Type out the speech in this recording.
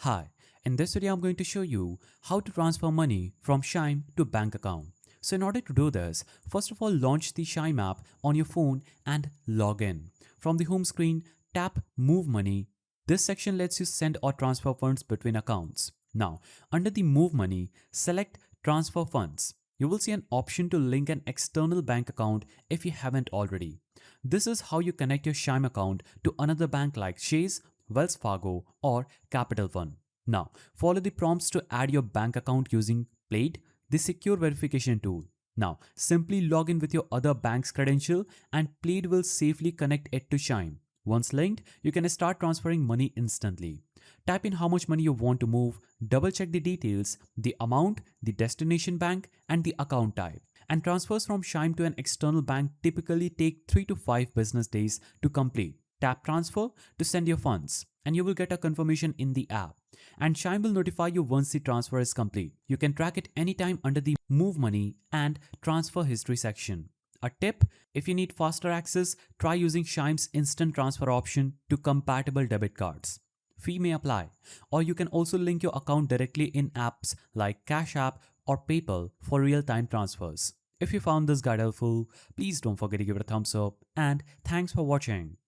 Hi, in this video I'm going to show you how to transfer money from Chime to bank account. So in order to do this, first of all launch the Chime app on your phone and log in. From the home screen, tap Move Money. This section lets you send or transfer funds between accounts. Now, under the Move Money, select Transfer Funds. You will see an option to link an external bank account if you haven't already. This is how you connect your Chime account to another bank like Chase, Wells Fargo, or Capital One. Now, follow the prompts to add your bank account using Plaid, the secure verification tool. Now, simply log in with your other bank's credential and Plaid will safely connect it to Chime. Once linked, you can start transferring money instantly. Type in how much money you want to move, double check the details, the amount, the destination bank, and the account type. And transfers from Chime to an external bank typically take 3 to 5 business days to complete. Tap Transfer to send your funds, and you will get a confirmation in the app. And Chime will notify you once the transfer is complete. You can track it anytime under the Move Money and Transfer History section. A tip: if you need faster access, try using Chime's instant transfer option to compatible debit cards. Fee may apply, or you can also link your account directly in apps like Cash App or PayPal for real-time transfers. If you found this guide helpful, please don't forget to give it a thumbs up, and thanks for watching.